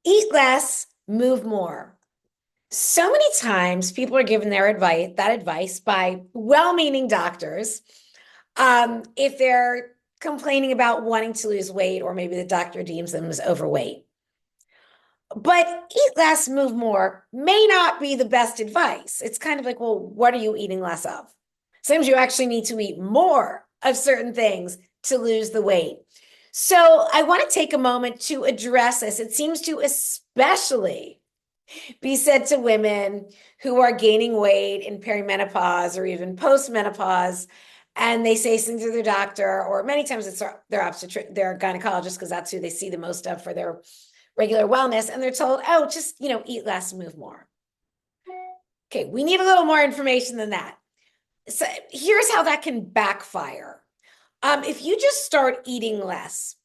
Eat less, move more. So many times people are given that advice by well-meaning doctors. If they're complaining about wanting to lose weight, or maybe the doctor deems them as overweight. But eat less, move more may not be the best advice. It's kind of like, well, what are you eating less of? Sometimes you actually need to eat more of certain things to lose the weight. So I want to take a moment to address this. It seems to especially be said to women who are gaining weight in perimenopause or even postmenopause. And they say something to their doctor, or many times it's their gynecologist, because that's who they see the most of for their regular wellness. And they're told, oh, just, eat less, move more. Okay, we need a little more information than that. So here's how that can backfire. If you just start eating less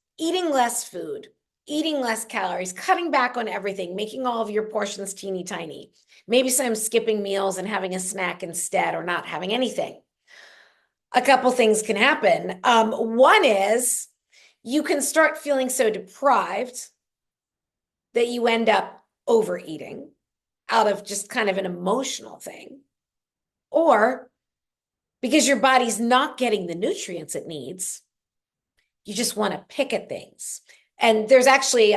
food, eating less calories, cutting back on everything, making all of your portions teeny tiny, maybe some skipping meals and having a snack instead, or not having anything. A couple things can happen. One is you can start feeling so deprived that you end up overeating out of just kind of an emotional thing, or because your body's not getting the nutrients it needs, you just want to pick at things. And there's actually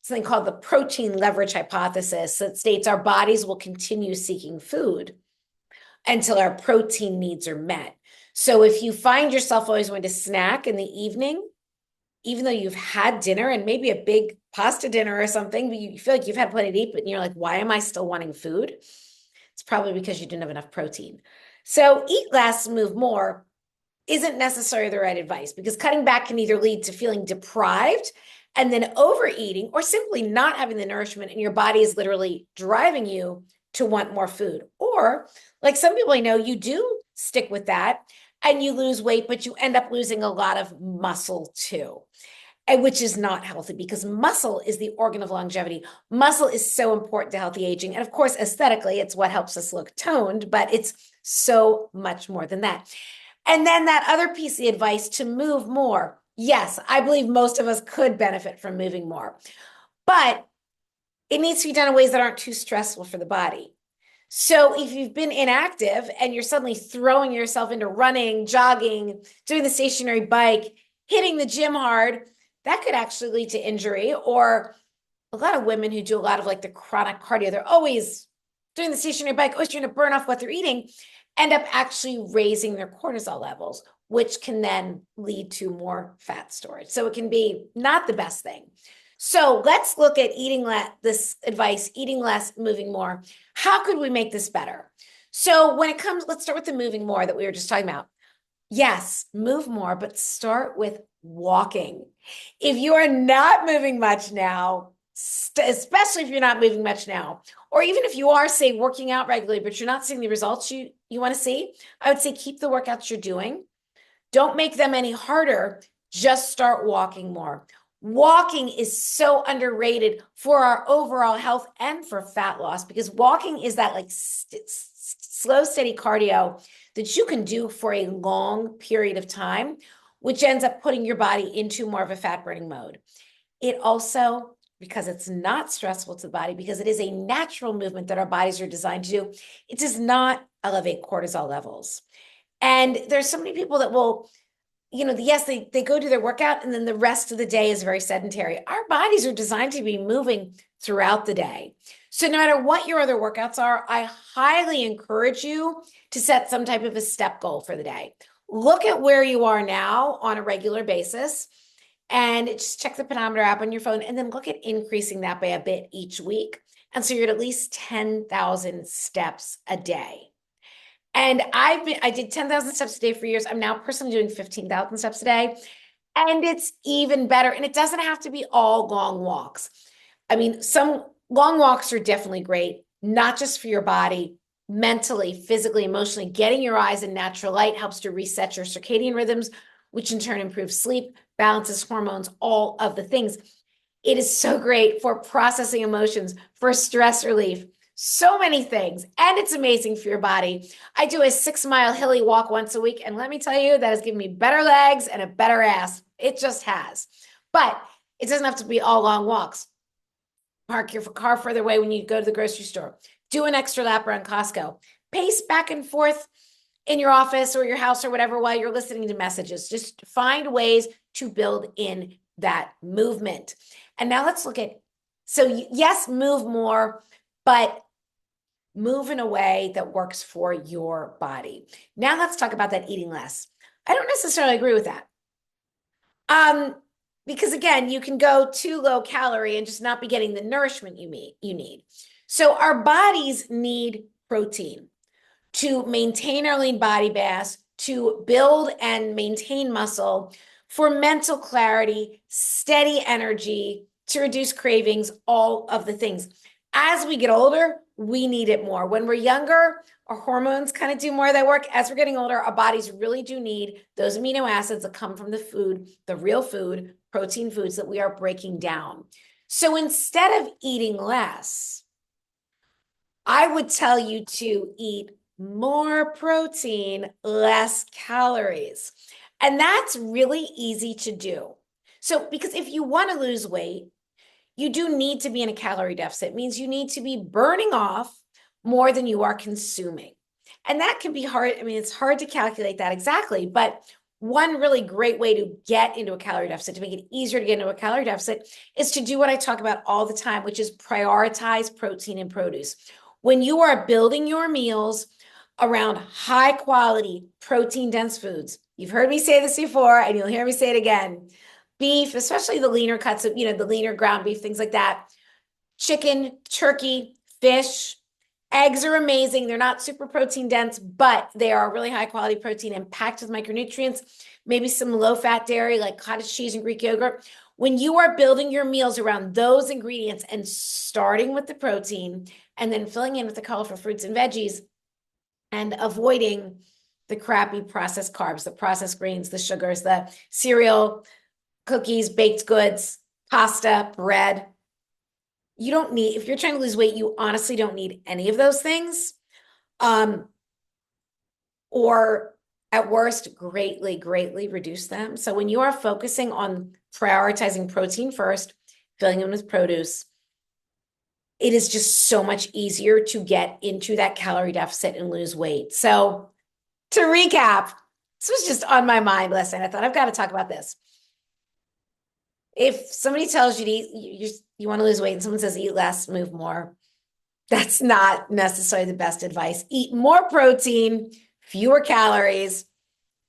something called the protein leverage hypothesis that states our bodies will continue seeking food until our protein needs are met. So if you find yourself always wanting to snack in the evening, even though you've had dinner and maybe a big pasta dinner or something, but you feel like you've had plenty to eat, but you're like, why am I still wanting food? It's probably because you didn't have enough protein. So eat less, move more isn't necessarily the right advice, because cutting back can either lead to feeling deprived and then overeating, or simply not having the nourishment and your body is literally driving you to want more food. Or like some people I know, you do stick with that and you lose weight, but you end up losing a lot of muscle too, and which is not healthy, because muscle is the organ of longevity. Muscle is so important to healthy aging. And of course, aesthetically, it's what helps us look toned, but it's so much more than that. And then that other piece of advice, to move more. Yes, I believe most of us could benefit from moving more, but it needs to be done in ways that aren't too stressful for the body. So if you've been inactive and you're suddenly throwing yourself into running, jogging, doing the stationary bike, hitting the gym hard, that could actually lead to injury. Or a lot of women who do a lot of like the chronic cardio, they're always doing the stationary bike, always trying to burn off what they're eating, end up actually raising their cortisol levels, which can then lead to more fat storage. So it can be not the best thing. So let's look at this advice, eating less, moving more. How could we make this better? So when it comes, let's start with the moving more that we were just talking about. Yes, move more, but start with walking. If you are not moving much now, especially if you're not moving much now, or even if you are, say, working out regularly, but you're not seeing the results you want to see, I would say keep the workouts you're doing. Don't make them any harder. Just start walking more. Walking is so underrated for our overall health and for fat loss, because walking is that like slow, steady cardio that you can do for a long period of time, which ends up putting your body into more of a fat burning mode. It also, because it's not stressful to the body, because it is a natural movement that our bodies are designed to do, it does not elevate cortisol levels. And there's so many people that will, yes, they go do their workout and then the rest of the day is very sedentary. Our bodies are designed to be moving throughout the day. So no matter what your other workouts are, I highly encourage you to set some type of a step goal for the day. Look at where you are now on a regular basis and just check the pedometer app on your phone, and then look at increasing that by a bit each week. And so you're at least 10,000 steps a day. And I did 10,000 steps a day for years. I'm now personally doing 15,000 steps a day. And it's even better. And it doesn't have to be all long walks. I mean, some long walks are definitely great, not just for your body, mentally, physically, emotionally. Getting your eyes in natural light helps to reset your circadian rhythms, which in turn improves sleep, balances hormones, all of the things. It is so great for processing emotions, for stress relief, so many things. And it's amazing for your body. I do a 6-mile hilly walk once a week. And let me tell you, that has given me better legs and a better ass. It just has. But it doesn't have to be all long walks. Park your car further away when you go to the grocery store. Do an extra lap around Costco. Pace back and forth in your office or your house or whatever while you're listening to messages. Just find ways to build in that movement. And now let's look at, so yes, move more, but move in a way that works for your body. Now let's talk about that eating less. I don't necessarily agree with that. Because again, you can go too low calorie and just not be getting the nourishment you need. So our bodies need protein to maintain our lean body mass, to build and maintain muscle, for mental clarity, steady energy, to reduce cravings, all of the things. As we get older, we need it more. When we're younger, our hormones kind of do more of that work. As we're getting older, our bodies really do need those amino acids that come from the food, the real food, protein foods that we are breaking down. So instead of eating less, I would tell you to eat more protein, less calories. And that's really easy to do. So, because if you want to lose weight, you do need to be in a calorie deficit. It means you need to be burning off more than you are consuming. And that can be hard. I mean, it's hard to calculate that exactly, but one really great way to get into a calorie deficit, to make it easier to get into a calorie deficit, is to do what I talk about all the time, which is prioritize protein and produce. When you are building your meals around high quality, protein dense foods, you've heard me say this before, and you'll hear me say it again. Beef, especially the leaner cuts of, the leaner ground beef, things like that. Chicken, turkey, fish, eggs are amazing. They're not super protein dense, but they are really high quality protein and packed with micronutrients, maybe some low fat dairy like cottage cheese and Greek yogurt. When you are building your meals around those ingredients and starting with the protein and then filling in with the colorful fruits and veggies and avoiding the crappy processed carbs, the processed grains, the sugars, the cereal, cookies, baked goods, pasta, bread. You don't need, if you're trying to lose weight, you honestly don't need any of those things. Or at worst, greatly, greatly reduce them. So when you are focusing on prioritizing protein first, filling in with produce, it is just so much easier to get into that calorie deficit and lose weight. So to recap, this was just on my mind. Listen, I thought I've got to talk about this. If somebody tells you to eat, you want to lose weight and someone says eat less, move more, that's not necessarily the best advice. Eat more protein, fewer calories,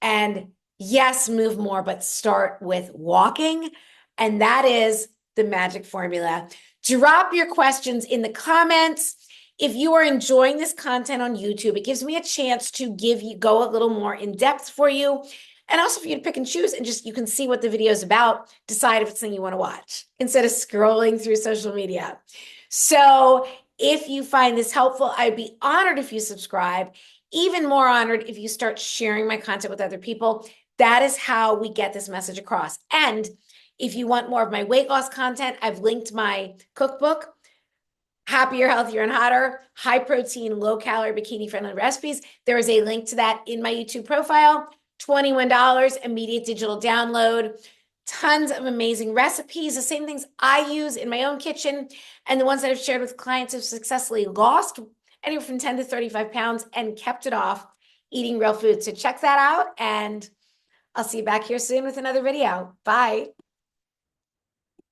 and yes, move more, but start with walking. And that is the magic formula. Drop your questions in the comments. If you are enjoying this content on YouTube, it gives me a chance to go a little more in depth for you. And also for you to pick and choose and you can see what the video is about, decide if it's something you want to watch instead of scrolling through social media. So if you find this helpful, I'd be honored if you subscribe, even more honored if you start sharing my content with other people. That is how we get this message across. And if you want more of my weight loss content, I've linked my cookbook, Happier, Healthier, and Hotter, High Protein, Low Calorie, Bikini Friendly Recipes. There is a link to that in my YouTube profile. $21, immediate digital download, tons of amazing recipes, the same things I use in my own kitchen, and the ones that I've shared with clients who've successfully lost anywhere from 10 to 35 pounds and kept it off eating real food. So check that out, and I'll see you back here soon with another video. Bye.